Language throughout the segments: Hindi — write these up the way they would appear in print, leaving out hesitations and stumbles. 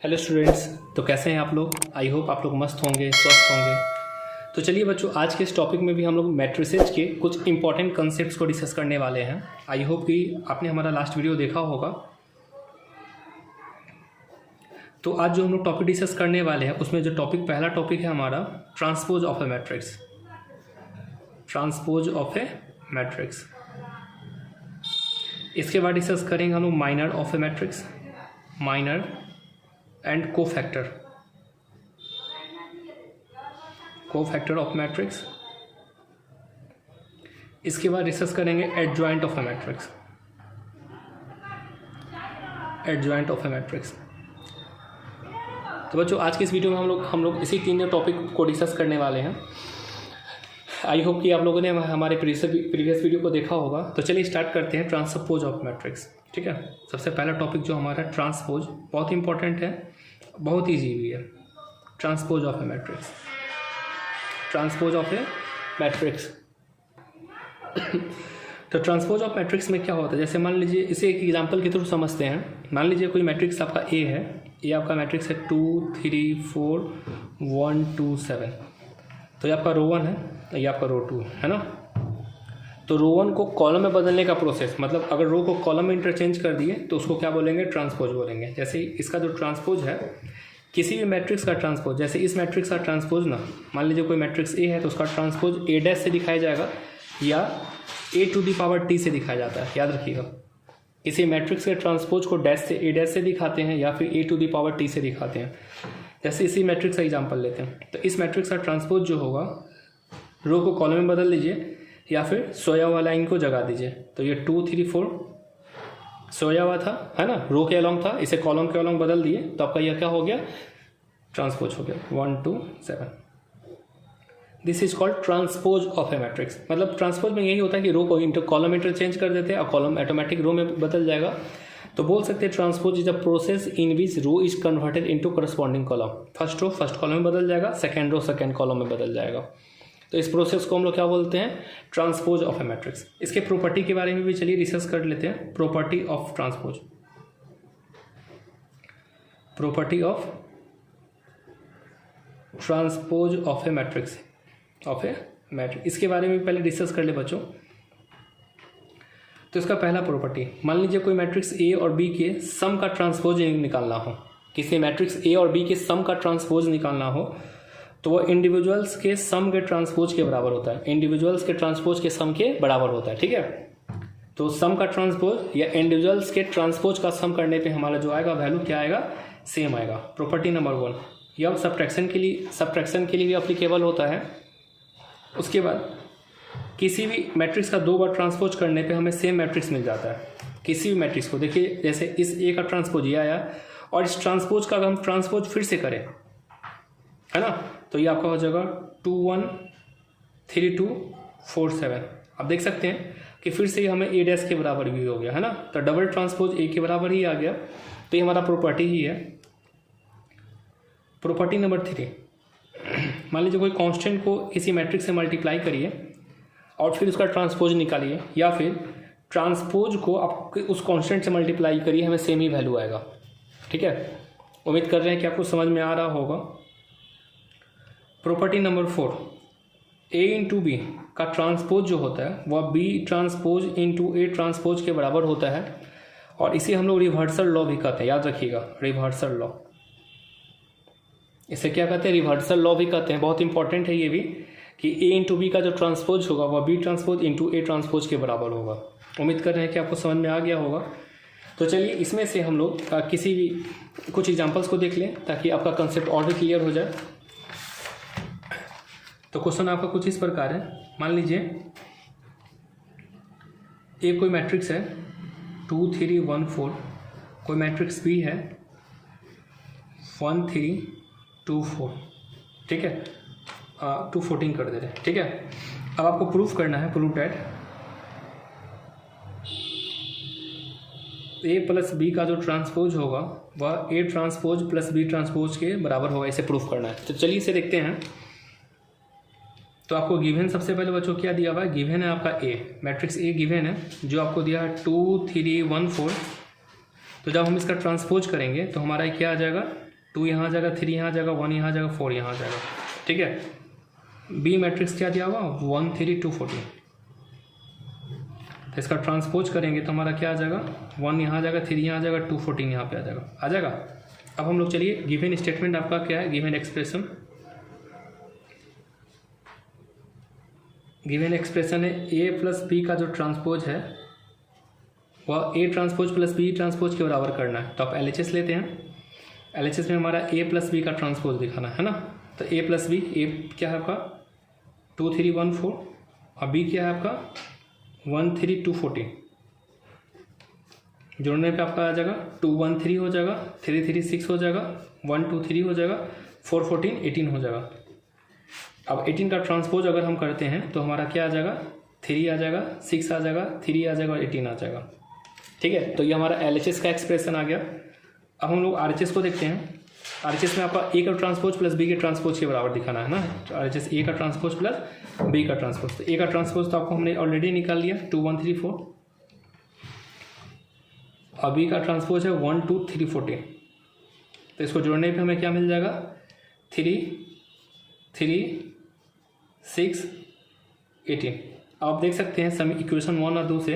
Hello students. तो कैसे हैं आप लोग? आई होप आप लोग मस्त होंगे, स्वस्थ होंगे। तो चलिए बच्चों, आज के इस टॉपिक में भी हम लोग मैट्रिसेज के कुछ इंपॉर्टेंट कंसेप्ट्स को डिस्कस करने वाले हैं। आई होप कि आपने हमारा लास्ट वीडियो देखा होगा। तो आज जो हम लोग टॉपिक डिस्कस करने वाले हैं उसमें जो पहला टॉपिक है हमारा transpose of A matrix. Transpose of A matrix. इसके बाद डिस्कस करेंगे हम लोग minor of A matrix, minor and cofactor of matrix. इसके बाद डिस्कस करेंगे adjoint of A matrix, adjoint of A matrix. तो बच्चों, आज के इस वीडियो में हम लोग इसी तीन टॉपिक को डिस्कस करने वाले हैं। आई होप कि आप लोगों ने हमारे प्रीवियस वीडियो को देखा होगा। तो चलिए स्टार्ट करते हैं ट्रांसपोज ऑफ मैट्रिक्स। ठीक है, सबसे पहला टॉपिक जो हमारा ट्रांसपोज, बहुत इंपॉर्टेंट है, बहुत ईजी भी है। Transpose of A matrix, transpose of A matrix. तो ट्रांसपोज ऑफ मैट्रिक्स में क्या होता है, जैसे मान लीजिए इसे एक एग्जांपल के थ्रू समझते हैं। मान लीजिए कोई मैट्रिक्स आपका ए है, ये आपका मैट्रिक्स है 2 3 4 1 2 7। तो ये आपका रो 1 है, ये आपका रो 2 है ना। तो रो 1 को कॉलम में बदलने का प्रोसेस, मतलब अगर रो को कॉलम में इंटरचेंज कर दिए तो उसको क्या बोलेंगे? ट्रांसपोज बोलेंगे। जैसे इसका जो ट्रांसपोज है, किसी भी मैट्रिक्स का ट्रांसपोज, जैसे इस मैट्रिक्स का ट्रांसपोज ना, मान लीजिए कोई मैट्रिक्स ए है तो उसका ट्रांसपोज ए डैश से दिखाया जाएगा या ए टू दी पावर टी से दिखाया जाता है। याद रखिएगा, किसी मैट्रिक्स के ट्रांसपोज को डैश से ए डैश से दिखाते हैं या फिर ए टू दी पावर टी से दिखाते हैं। जैसे इसी मैट्रिक्स का एग्जांपल लेते हैं, तो इस मैट्रिक्स का ट्रांसपोज जो होगा, रो को कॉलम में बदल लीजिए या फिर सोया हुआ लाइन को जगा दीजिए। तो ये 2 3 4 सोया हुआ था, है ना, रो के अलॉन्ग था, इसे कॉलम के अलॉन्ग बदल दिए तो आपका यह क्या हो गया? ट्रांसपोज हो गया 1 2 7। This is called transpose of A matrix. मतलब ट्रांसपोज में यही होता है कि रो को कॉलम इंटरचेंज कर देते हैं और कॉलम ऑटोमेटिक रो में बदल जाएगा। तो बोल सकते हैं transpose is a process in which row is converted into corresponding column. First row first column में बदल जाएगा, सेकेंड रो सेकेंड कॉलम में बदल जाएगा। तो इस प्रोसेस को हम लोग क्या बोलते हैं? Transpose of A matrix. इसके प्रॉपर्टी के बारे में भी चलिए डिस्कस कर लेते हैं। Property of transpose, property of transpose of A matrix, of A matrix. इसके बारे में पहले डिस्कस कर ले बच्चों। तो इसका पहला प्रॉपर्टी, मान लीजिए कोई मैट्रिक्स ए और बी के सम का ट्रांसपोज निकालना हो, किसी मैट्रिक्स ए और बी के सम का ट्रांसपोज निकालना हो तो वो इंडिविजुअल्स के सम के ट्रांसपोज के बराबर होता है। इंडिविजुअल्स के ट्रांसपोज के सम के बराबर होता है। ठीक है, तो सम का ट्रांसपोज या इंडिविजुअल्स के ट्रांसपोज का सम करने पे हमारा जो आएगा वैल्यू क्या आएगा? सेम आएगा। Property number 1। यह सब्ट्रैक्शन के लिए भी अप्लीकेबल होता है। उसके बाद किसी भी मैट्रिक्स का 2 बार ट्रांसपोज करने पे हमें सेम मैट्रिक्स मिल जाता है। किसी भी मैट्रिक्स को देखिए, जैसे इस ए का ट्रांसपोज ये आया और इस ट्रांसपोज का अगर हम ट्रांसपोज फिर से करें, है ना, तो ये आपका हो जाएगा 2 1 3 2 4 7। आप देख सकते हैं कि फिर से हमें ए डैश के बराबर भी हो गया, है ना। तो डबल ट्रांसपोज ए के बराबर ही आ गया। तो ये हमारा प्रॉपर्टी ही है। प्रॉपर्टी नंबर 3, मान लीजिए कोई कांस्टेंट को किसी मैट्रिक्स से मल्टीप्लाई करिए और फिर उसका ट्रांसपोज निकालिए, या फिर ट्रांसपोज को आप उस कांस्टेंट से मल्टीप्लाई करिए, हमें सेम ही वैल्यू आएगा। ठीक है, उम्मीद कर रहे हैं कि आपको समझ में आ रहा होगा। Property number 4, A into B का ट्रांसपोज जो होता है वह B transpose into A transpose के बराबर होता है, और इसे हम लोग रिवर्सल लॉ भी कहते हैं। याद रखिएगा, रिवर्सल लॉ, इसे क्या कहते हैं? रिवर्सल लॉ भी कहते हैं। बहुत इंपॉर्टेंट है ये भी, कि ए इंटू बी का जो ट्रांसपोज होगा वह B transpose into A transpose के बराबर होगा। उम्मीद कर रहे हैं कि आपको समझ में आ गया होगा। तो चलिए इसमें से हम लोग किसी भी कुछ एग्जांपल्स को देख लें ताकि आपका कंसेप्ट और भी क्लियर हो जाए। तो क्वेश्चन आपका कुछ इस प्रकार है। मान लीजिए एक कोई मैट्रिक्स है 2 3 1 4, कोई मैट्रिक्स बी है 1 3 2 4। ठीक है, 2 14 कर दे रहे हैं। ठीक है, अब आपको प्रूफ करना है, proof that A plus B का जो ट्रांसपोज होगा वह A transpose plus B transpose के बराबर होगा। इसे प्रूफ करना है। तो चलिए इसे देखते हैं। तो आपको गिवन सबसे पहले बच्चों क्या दिया हुआ है? गिवन है आपका ए, मैट्रिक्स ए गिवन है, जो आपको दिया है 2 3 1 4। तो जब हम इसका ट्रांसपोज करेंगे तो हमारा क्या आ जाएगा? 2 यहाँ आ जाएगा, 3 यहाँ आ जाएगा, 1 यहाँ आ जाएगा, 4 यहाँ आ जाएगा। ठीक है। बी मैट्रिक्स क्या दिया हुआ 1 3 2 14, तो इसका ट्रांसपोज करेंगे तो हमारा क्या आ जाएगा 1 यहाँ आ जाएगा, 3 यहाँ आ जाएगा, 2 14 यहाँ पे आ जाएगा। अब हम लोग चलिए गिवन स्टेटमेंट आपका क्या है, गिवन एक्सप्रेशन है ए प्लस बी का जो ट्रांसपोज है वह A transpose plus B transpose के बराबर करना है। तो आप LHS लेते हैं, LHS में हमारा ए प्लस बी का ट्रांसपोज दिखाना है ना। तो ए प्लस बी, ए क्या है आपका 2 3 1 4 और बी क्या है आपका 1 3 2 14। जोड़ने पे आपका आ जाएगा 2 1 3 हो जाएगा, 3 3 6 हो जाएगा, 1 2 3 हो जाएगा, 4 14 18 हो जाएगा। अब 18 का ट्रांसपोज अगर हम करते हैं तो हमारा क्या आ जाएगा 3 आ जाएगा, 6 आ जाएगा, 3 आ जाएगा और 18 आ जाएगा। ठीक है। तो ये हमारा LHS का एक्सप्रेशन आ गया। अब हम लोग RHS को देखते हैं। RHS में आपका ए का ट्रांसपोज प्लस बी के ट्रांसपोज के बराबर दिखाना है ना। तो RHS ए का ट्रांसपोज प्लस बी का ट्रांसपोज, तो ए का ट्रांसपोज तो आपको हमने ऑलरेडी निकाल लिया 2 1 3 4, और बी का ट्रांसपोज है 1 2 3 14। तो इसको जोड़ने पे हमें क्या मिल जाएगा 3 3 6 18। आप देख सकते हैं सम इक्वेशन 1 और 2 से,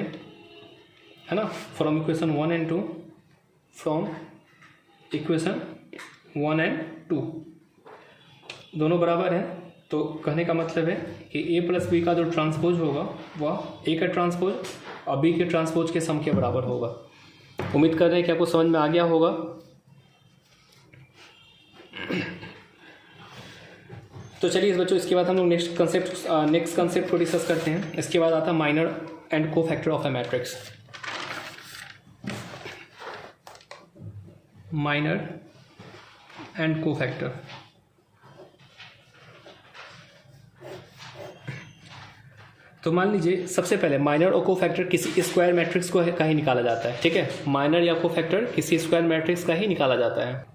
है ना, from equation 1 and 2, from equation 1 and 2 दोनों बराबर हैं। तो कहने का मतलब है कि ए प्लस बी का जो ट्रांसपोज होगा वह ए का ट्रांसपोज और बी के ट्रांसपोज के सम के बराबर होगा। उम्मीद कर रहे हैं कि आपको समझ में आ गया होगा। तो चलिए इस बच्चों, इसके बाद हम लोग नेक्स्ट कंसेप्ट को डिस्कस करते हैं। इसके बाद आता है माइनर एंड को factor of A matrix. Minor and को फैक्टर। तो मान लीजिए सबसे पहले माइनर और को फैक्टर किसी स्क्वायर मैट्रिक्स को का ही निकाला जाता है। ठीक है, माइनर या को फैक्टर किसी स्क्वायर मैट्रिक्स का ही निकाला जाता है।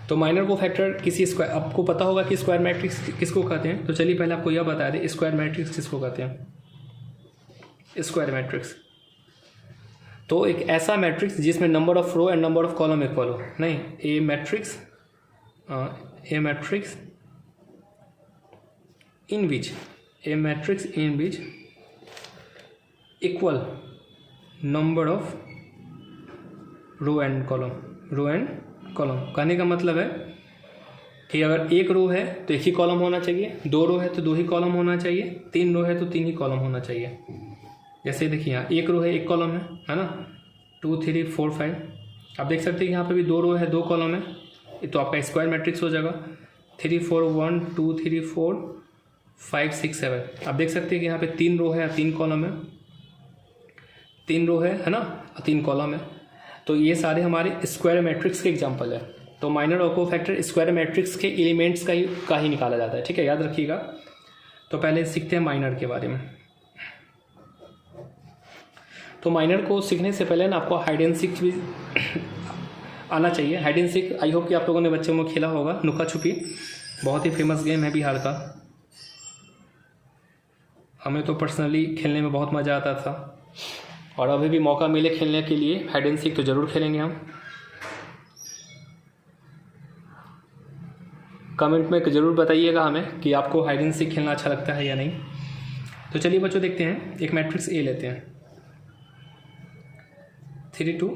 तो माइनर को फैक्टर किसी स्क्वायर, आपको पता होगा कि स्क्वायर मैट्रिक्स किसको कहते हैं। तो चलिए पहले आपको यह बता दें स्क्वायर मैट्रिक्स किसको कहते हैं। स्क्वायर मैट्रिक्स तो एक ऐसा मैट्रिक्स जिसमें number of row and number of column equal हो। नहीं, a matrix in which equal number of row and column. कहने का मतलब है कि अगर एक रो है तो एक ही कॉलम होना चाहिए, 2 रो है तो 2 ही कॉलम होना चाहिए, 3 रो है तो 3 ही कॉलम होना चाहिए। जैसे देखिए यहाँ एक रो है एक कॉलम है ना, 2 3 4 5। आप देख सकते हैं यहाँ पे भी 2 रो है 2 कॉलम है, तो आपका स्क्वायर मैट्रिक्स हो जाएगा 3 4 1 2 3 4 5 6 7। आप देख सकते हैं कि यहाँ पे 3 रो है 3 कॉलम है, 3 रो है ना, 3 कॉलम है। तो ये सारे हमारे स्क्वायर मैट्रिक्स के एग्जाम्पल है। तो माइनर और को फैक्टर स्क्वायर मैट्रिक्स के एलिमेंट्स का ही निकाला जाता है। ठीक है, याद रखिएगा। तो पहले सीखते हैं माइनर के बारे में। तो माइनर को सीखने से पहले ना आपको हाइड एंड सीक भी आना चाहिए। Hide and seek I hope कि आप लोगों ने बच्चों में खेला होगा। लुका छुपी बहुत ही फेमस गेम है बिहार का। हमें तो पर्सनली खेलने में बहुत मज़ा आता था, और अभी भी मौका मिले खेलने के लिए हाइड एंड सीक तो ज़रूर खेलेंगे हम। कमेंट में ज़रूर बताइएगा हमें कि आपको हाइड एंड सीक खेलना अच्छा लगता है या नहीं। तो चलिए बच्चों देखते हैं, एक मैट्रिक्स ए लेते हैं 3 2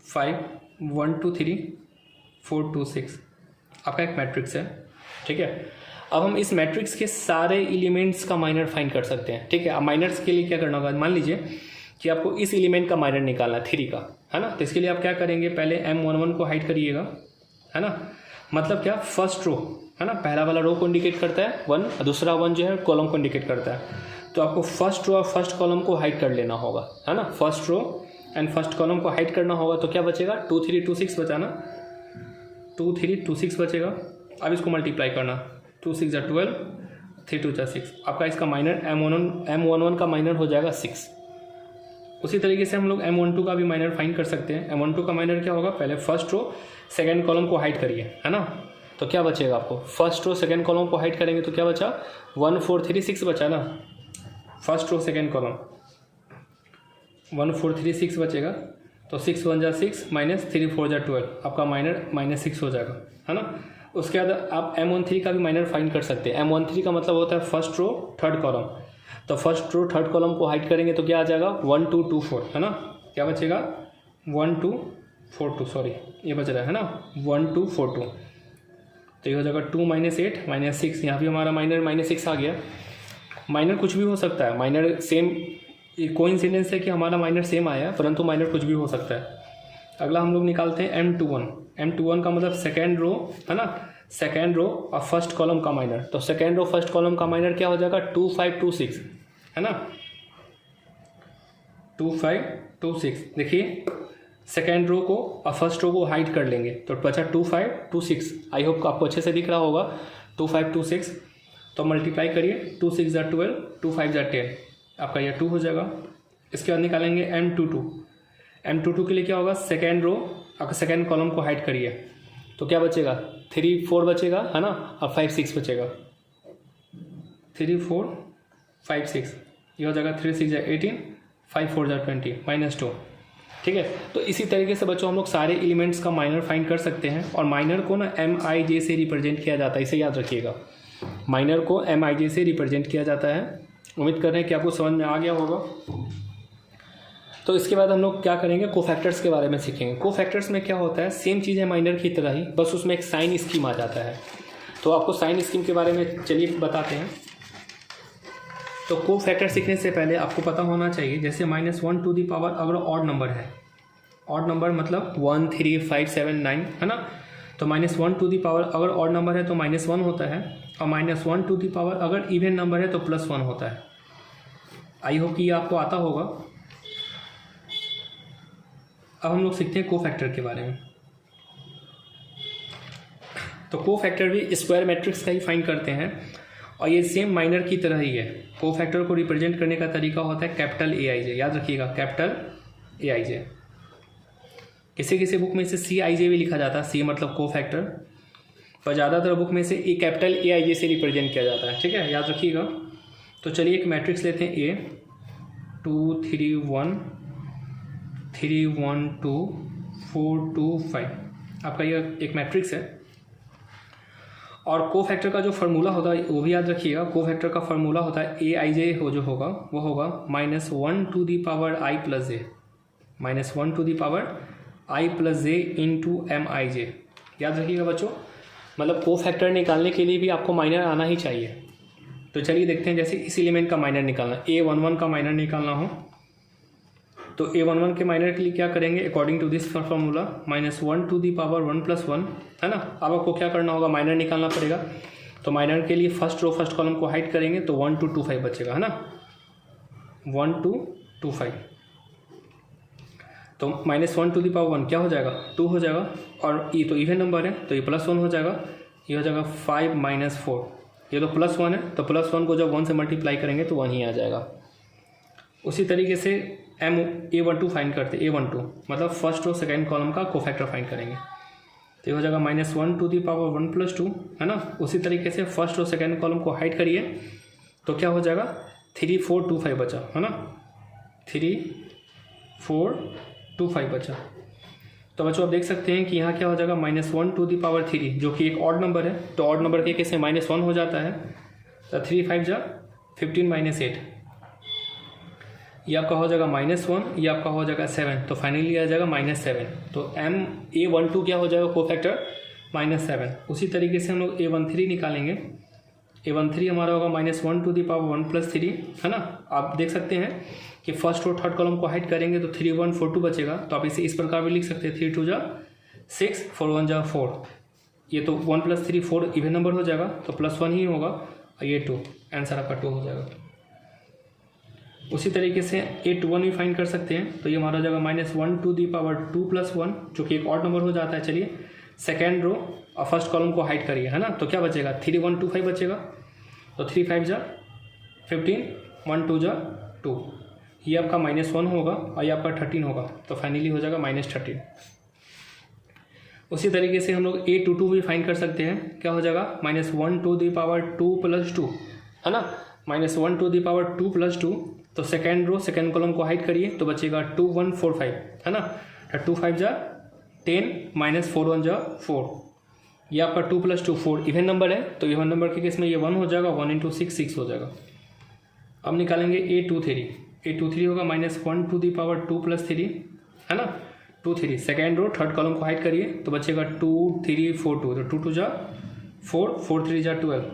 5 1 2 3 4 2 6 आपका एक मैट्रिक्स है। ठीक है, अब हम इस मैट्रिक्स के सारे एलिमेंट्स का माइनर फाइंड कर सकते हैं। ठीक है, अब माइनर्स के लिए क्या करना होगा, मान लीजिए कि आपको इस एलिमेंट का माइनर निकालना है 3 का, है ना। तो इसके लिए आप क्या करेंगे, पहले M11 को हाइड करिएगा, है ना। मतलब क्या, फर्स्ट रो है ना, पहला वाला रो को इंडिकेट करता है 1 और दूसरा 1 जो है कॉलम को इंडिकेट करता है। तो आपको फर्स्ट रो और फर्स्ट कॉलम को हाइड कर लेना होगा, है ना। First row and first column को हाइड करना होगा। तो क्या बचेगा, 2 3 2 6 बचाना, 2 3 2 6 बचेगा। अब इसको मल्टीप्लाई करना, 2 6 12 3 2 6। आपका इसका माइनर M11 का माइनर हो जाएगा 6। उसी तरीके से हम लोग M12 का भी माइनर फाइंड कर सकते हैं। M12 का माइनर क्या होगा, पहले फर्स्ट रो सेकेंड कॉलम को हाइड करिए, है ना। तो क्या बचेगा आपको, फर्स्ट रो सेकेंड कॉलम को हाइड करेंगे तो क्या बचा, 1 4 3 6 बचा ना। फर्स्ट रो सेकेंड कॉलम 1 4 3 6 बचेगा। तो 6 1 जा 6 माइनस 3 4 जा 12, आपका माइनर -6 हो जाएगा, है ना। उसके बाद आप M13 का भी माइनर फाइंड कर सकते हैं। M13 का मतलब होता है फर्स्ट रो थर्ड कॉलम, तो फर्स्ट रो थर्ड कॉलम को हाइड करेंगे तो क्या आ जाएगा 1 2 2 4, है ना। क्या बचेगा 1 2 4 2, सॉरी ये बच रहा है ना 1 2 4 2, तो ये हो जाएगा 2 -8 -6। यहाँ भी हमारा माइनर -6 आ गया। माइनर कुछ भी हो सकता है, माइनर सेम कोइंसिडेंस है कि हमारा माइनर सेम आया, परंतु माइनर कुछ भी हो सकता है। अगला हम लोग निकालते हैं M21। M21 का मतलब सेकेंड रो, है ना, सेकेंड रो और फर्स्ट कॉलम का माइनर। तो सेकेंड रो फर्स्ट कॉलम का माइनर क्या हो जाएगा 2 5 2 6, है ना, 2 5 2 6। देखिए सेकेंड रो को और फर्स्ट रो को हाइड कर लेंगे तो बचा 2 5 2 6। आई होप आपको अच्छे से दिख रहा होगा 2 5 2 6। तो मल्टीप्लाई करिए 2 6 जा 12, 2 5 जा 10, आपका यह 2 हो जाएगा। इसके बाद निकालेंगे M22। M22 के लिए क्या होगा सेकेंड रो और सेकेंड कॉलम को हाइड करिए तो क्या बचेगा 3 4 बचेगा, है ना, और 5 6 बचेगा। 3 4 5 6, ये हो जाएगा 3 6 जा 18, 5 4 जा 20, -2। ठीक है, तो इसी तरीके से बच्चों हम लोग सारे एलिमेंट्स का माइनर फाइंड कर सकते हैं। और माइनर को ना MIJ से रिप्रेजेंट किया जाता है, इसे याद रखिएगा। माइनर को MIJ से रिप्रेजेंट किया जाता है। उम्मीद कर रहे हैं कि आपको समझ में आ गया होगा। तो इसके बाद हम लोग क्या करेंगे, कोफैक्टर्स के बारे में सीखेंगे। कोफैक्टर्स में क्या होता है, सेम चीज़ है माइनर की तरह ही, बस उसमें एक साइन स्कीम आ जाता है। तो आपको साइन स्कीम के बारे में चलिए बताते हैं। तो कोफैक्टर सीखने से पहले आपको पता होना चाहिए, जैसे -1 टू दी पावर अगर ऑड नंबर है, ऑड नंबर मतलब 1 3 5 7 9, है ना, तो -1 टू दी पावर अगर ऑड नंबर है तो -1 होता है, और -1 टू दी पावर अगर इवन नंबर है तो +1 होता है। आई होप कि ये आपको आता होगा। अब हम लोग सीखते हैं कोफैक्टर के बारे में। तो कोफैक्टर भी स्क्वायर मैट्रिक्स का ही फाइंड करते हैं, और ये सेम माइनर की तरह ही है। कोफैक्टर को रिप्रेजेंट करने का तरीका होता है कैपिटल AIJ, याद रखिएगा कैपिटल AIJ। किसी किसी बुक में इसे CIJ भी लिखा जाता है, C मतलब कोफैक्टर, पर ज़्यादातर बुक में से ये कैपिटल AIJ से रिप्रेजेंट किया जाता है। ठीक है, याद रखिएगा। तो चलिए एक मैट्रिक्स लेते हैं A 2 3 1 3 1 2 4 2 5, आपका यह एक मैट्रिक्स है। और कोफैक्टर का जो फार्मूला होता है वो भी याद रखिएगा। कोफैक्टर का फार्मूला होता है AIJ हो जो होगा वो होगा -1 to the power I plus J, -1 to the power I plus J into MIJ। याद रखिएगा बच्चों, मतलब कोफैक्टर निकालने के लिए भी आपको माइनर आना ही चाहिए। तो चलिए देखते हैं, जैसे इस एलिमेंट का माइनर निकालना, A11 का माइनर निकालना हो तो A11 के माइनर के लिए क्या करेंगे, according to this formula -1 to the power 1 + 1, है ना। अब आपको क्या करना होगा, माइनर निकालना पड़ेगा। तो माइनर के लिए फर्स्ट रो फर्स्ट कॉलम को हाइड करेंगे तो 1 2 2 5 बचेगा, है ना, 1 2 2 5। तो -1 टू दी पावर 1 क्या हो जाएगा 2 हो जाएगा, और ये तो इवन नंबर है तो ये +1 हो जाएगा, ये हो जाएगा 5 - 4। ये तो +1 है तो +1 को जब 1 से मल्टीप्लाई करेंगे तो 1 ही आ जाएगा। उसी तरीके से A12 फाइंड करते, A12 मतलब फर्स्ट रो सेकेंड कॉलम का कोफैक्टर फाइंड करेंगे तो ये हो जाएगा -1 टू दी पावर 1 + 2, है ना। उसी तरीके से फर्स्ट रो सेकेंड कॉलम को हाइड करिए तो क्या हो जाएगा 3 4 2 5 बचा, है ना, 3 4 2 5 बचा। तो बच्चों आप देख सकते हैं कि यहाँ क्या हो जाएगा -1 टू दी पावर 3, जो कि एक ऑड नंबर है, तो ऑड नंबर के केस में -1 हो जाता है। तो 3 5 जा 15 - 8, ये आपका हो जाएगा -1, ये आपका हो जाएगा 7, तो फाइनली आ जाएगा -7। तो A12 क्या हो जाएगा कोफैक्टर -7। उसी तरीके से हम लोग A13 निकालेंगे। A13 हमारा होगा -1 टू दी पावर 1 + 3, है ना। आप देख सकते हैं कि फर्स्ट और थर्ड कॉलम को हाइड करेंगे तो 3 1 4 2 बचेगा, तो आप इसे इस प्रकार भी लिख सकते हैं 3 2 जा 6 4 1 जा 4। ये तो 1 + 3 4 इवन नंबर हो जाएगा तो +1 ही होगा, और ये 2, आंसर आपका 2 हो जाएगा। उसी तरीके से A21 भी फाइंड कर सकते हैं, तो ये हमारा हो जाएगा -1 टू दी पावर 2 + 1, जो कि एक ऑड नंबर हो जाता है। चलिए सेकेंड रो और फर्स्ट कॉलम को हाइड करिए, है ना, तो क्या बचेगा 3 1 2 5 बचेगा, तो 3 5 जा 15 1 2 जा 2, ये आपका -1 होगा और ये आपका 13 होगा, तो फाइनली हो जाएगा -13। उसी तरीके से हम लोग A22 भी फाइंड कर सकते हैं, क्या हो जाएगा -1 टू दी पावर 2 + 2, है ना, -1 टू दी पावर 2 + 2। तो सेकेंड रो सेकेंड कॉलम को हाइड करिए तो बचेगा 2 1 4 5, है ना। टू 5 जा 10 माइनस 4 1 जा 4, ये आपका 2 + 2 4 इवन नंबर है, तो इवन नंबर के केस में ये 1 हो जाएगा, 1 × 6 6 हो जाएगा। अब निकालेंगे a23 होगा -1 2 + 3 है ना, 2 3 सेकेंड रो थर्ड कॉलम को हाइड करिए तो बचेगा 2 3 4 2, तो 2 2 जा 4 4 3 जा 12,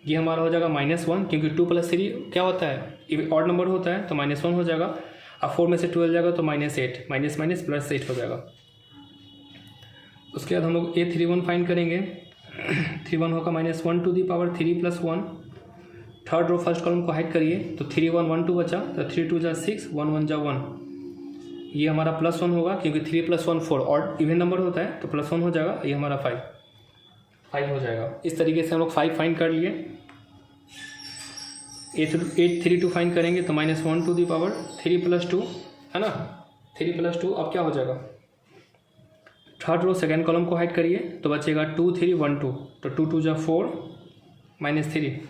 ये हमारा हो जाएगा -1, क्योंकि 2 + 3 क्या होता है, ऑड नंबर होता है, तो -1 हो जाएगा। अब 4 में से 12 जाएगा तो -8, माइनस माइनस +8 हो जाएगा। उसके बाद हम लोग a31 फाइंड करेंगे, 31 होगा -1 to the power 3 + 1, third row first column को हाइड करिए तो 3 1 1 2 बचा, तो 3 2 जा 6 1 1 जा 1, ये हमारा +1 होगा, क्योंकि 3 + 1 4 और इवन नंबर होता है, तो +1 हो जाएगा, ये हमारा 5 हो जाएगा। इस तरीके से हम लोग 5 फाइंड कर लिए। 832 फाइंड करेंगे तो -1 टू दी पावर 3 + 2 है ना, 3 + 2 अब क्या हो जाएगा, थर्ड रो सेकेंड कॉलम को हाइड करिए तो बचेगा 2 3 1 2, तो 2 2 जा 4 -3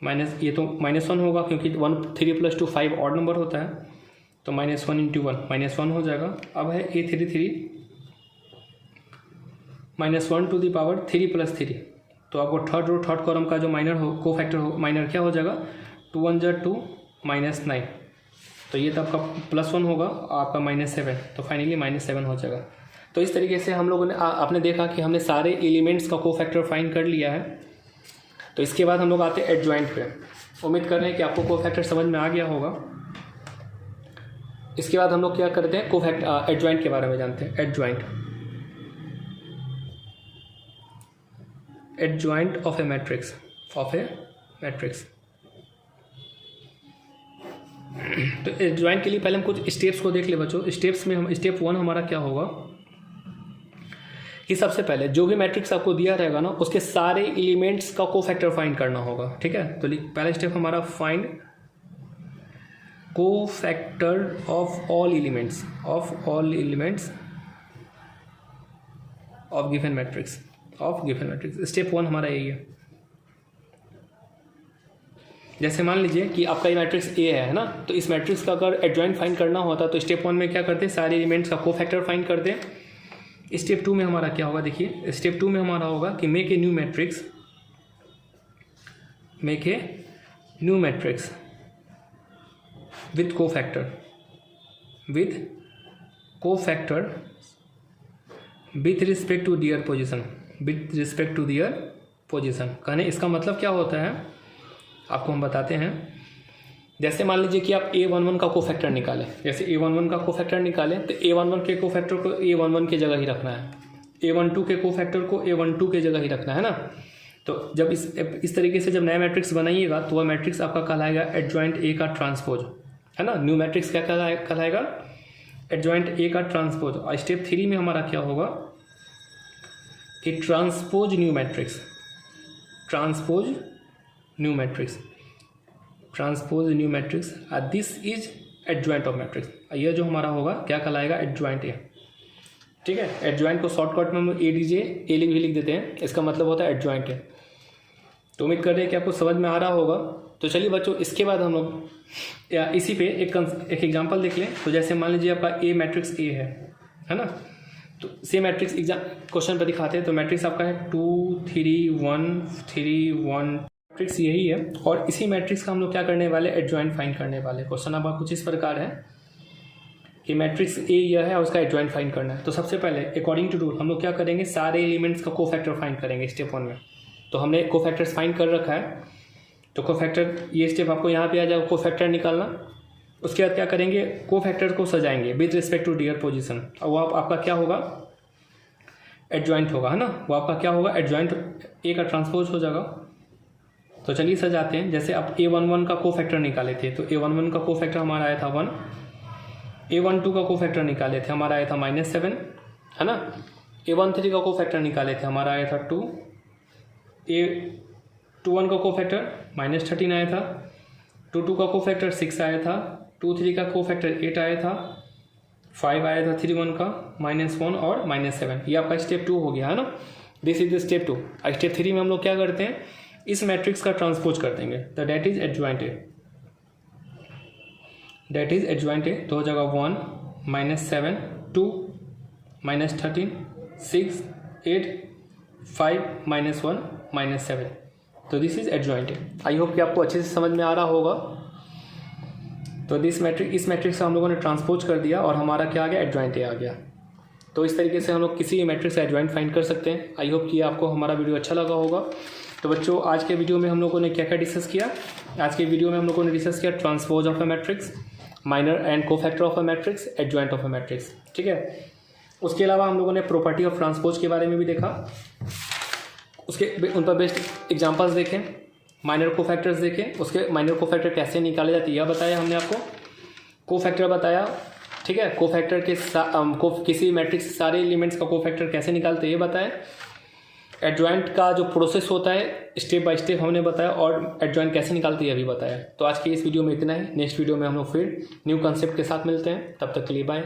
माइनस, ये तो -1 होगा, क्योंकि 3 + 2 5 ऑड नंबर होता है, तो -1 × 1 -1 हो जाएगा। अब है a33 -1 टू दी पावर 3 + 3, तो आपको थर्ड रो थर्ड कॉलम का जो माइनर हो कोफैक्टर हो, माइनर क्या हो जाएगा, 2 1 जा 2 -9, तो ये तो आपका +1 होगा, आपका -7, तो फाइनली -7 हो जाएगा। तो इस तरीके से हम लोगों ने आपने देखा कि हमने सारे एलिमेंट्स का कोफैक्टर फाइंड कर लिया है। तो इसके बाद हम लोग आते हैं एडजॉइंट पे। उम्मीद कर रहे हैं कि आपको कोफैक्टर समझ में आ गया होगा। इसके बाद हम लोग क्या करते हैं, एडजॉइंट के बारे में जानते हैं। एडजॉइंट ऑफ ए मैट्रिक्स, तो एडजॉइंट के लिए पहले हम कुछ स्टेप्स को देख ले बच्चों। स्टेप्स में हम स्टेप 1 हमारा क्या होगा कि सबसे पहले जो भी मैट्रिक्स आपको दिया रहेगा ना, उसके सारे एलिमेंट्स का कोफैक्टर फाइंड करना होगा, ठीक है। तो पहला स्टेप हमारा find cofactor of all elements of given matrix, step 1 हमारा यही है। जैसे मान लीजिए कि आपका ये मैट्रिक्स ए है ना, तो इस मैट्रिक्स का अगर एडजॉइंट फाइंड करना होता तो स्टेप 1 में क्या करते हैं, सारे एलिमेंट्स का कोफैक्टर फाइंड करते हैं। स्टेप 2 में हमारा क्या होगा, देखिए स्टेप 2 में हमारा होगा कि make a new matrix with cofactor with respect to their position. कहने इसका मतलब क्या होता है आपको हम बताते हैं। जैसे मान लीजिए कि आप a11 का कोफैक्टर निकालें, जैसे a11 का कोफैक्टर निकालें तो a11 के कोफैक्टर को a11 की जगह ही रखना है, a12 के कोफैक्टर को a12 के जगह ही रखना है ना। तो जब इस तरीके से जब नया मैट्रिक्स बनाइएगा तो वह मैट्रिक्स आपका कहलाएगा एडजॉइंट ए का ट्रांसपोज, है ना। न्यू मैट्रिक्स क्या कहलाएगा, एडजॉइंट ए का ट्रांसपोज। और स्टेप 3 में हमारा क्या होगा कि transpose new matrix this is adjoint of matrix. यह जो हमारा होगा क्या कहलाएगा, एडजॉइंट ए, ठीक है। एडजॉइंट को शॉर्टकट में हम ए लिख देते हैं, इसका मतलब होता है एडजॉइंट ए। तो उम्मीद कर रहे हैं कि आपको समझ में आ रहा होगा। तो चलिए बच्चों, इसके बाद हम लोग या इसी पे एक एग्जांपल देख लें। तो जैसे मान लीजिए आपका ए मैट्रिक्स ए है ना, तो सेम मैट्रिक्स क्वेश्चन पर दिखाते हैं। तो मैट्रिक्स आपका है 2 3 1 3 1, मैट्रिक्स यही है। और इसी मैट्रिक्स का हम लोग क्या करने वाले, एडजॉइंट फाइंड करने वाले। क्वेश्चन आपका कुछ इस प्रकार है कि मैट्रिक्स ए यह है और उसका एडजॉइंट फाइंड करना है। तो सबसे पहले अकॉर्डिंग टू रूल हम लोग क्या करेंगे, सारे एलिमेंट्स का कोफैक्टर फाइंड करेंगे स्टेप 1 में। तो हमने कोफैक्टर्स फाइंड कर रखा है, तो कोफैक्टर ये स्टेप आपको यहाँ पे आ जाएगा, कोफैक्टर निकालना। उसके बाद क्या करेंगे, कोफैक्टर को सजाएंगे with respect to their position, और वो आपका क्या होगा, एडजॉइंट होगा, है ना। वो आपका क्या होगा, एडजॉइंट ए का ट्रांसपोज हो जाएगा। तो चलिए सजाते हैं। जैसे आप a11 का कोफैक्टर निकाले थे, तो a11 का कोफैक्टर हमारा आया था 1, a12 का कोफैक्टर निकाले थे हमारा आया था -7, है ना। a13 का कोफैक्टर निकाले थे हमारा आया था 2, a21 का कोफैक्टर -13 आया था, 22 का कोफैक्टर 6 आया था, 23 का कोफैक्टर 8 आया था, 5 आया था 31 का, -1 और -7। ये आपका स्टेप 2 हो गया, है ना। This is the step 2। Step 3 में हम लोग क्या करते हैं, इस मैट्रिक्स का ट्रांसपोज कर देंगे। तो दैट इज एडजॉइंट ए, तो हो जाएगा 1 -7 2 -13 6 8 5 -1 -7। तो this is adjoint. I hope कि आपको अच्छे से समझ में आ रहा होगा। तो इस मैट्रिक्स से हम लोगों ने ट्रांसपोज कर दिया और हमारा क्या आ गया, एडजॉइंट आ गया। तो इस तरीके से हम लोग किसी भी मैट्रिक्स से एडजॉइंट फाइंड कर सकते हैं। आई होप कि आपको हमारा वीडियो अच्छा लगा होगा। तो बच्चों, आज के वीडियो में हम लोगों ने क्या क्या डिस्कस किया? आज के वीडियो में हम लोगों ने डिस्कस किया transpose of a matrix, minor and cofactor of a matrix, adjoint of a matrix. ठीक है। उसके अलावा हम लोगों ने प्रॉपर्टी ऑफ ट्रांसपोज के बारे में भी देखा, उन पर बेस्ड एग्जांपल्स देखें, माइनर कोफैक्टर्स देखें, उसके माइनर कोफैक्टर कैसे निकाले जाते हैं यह बताया हमने आपको, कोफैक्टर बताया। ठीक है। कोफैक्टर के किसी मैट्रिक्स से सारे एलिमेंट्स का कोफैक्टर कैसे निकालते हैं ये बताया। एडजॉइंट का जो प्रोसेस होता है स्टेप बाय स्टेप हमने बताया, और एडजॉइंट कैसे निकालते हैं ये भी बताया। तो आज की इस वीडियो में इतना ही। नेक्स्ट वीडियो में हम लोग फिर न्यू कॉन्सेप्ट के साथ मिलते हैं। तब तक के लिए बाय।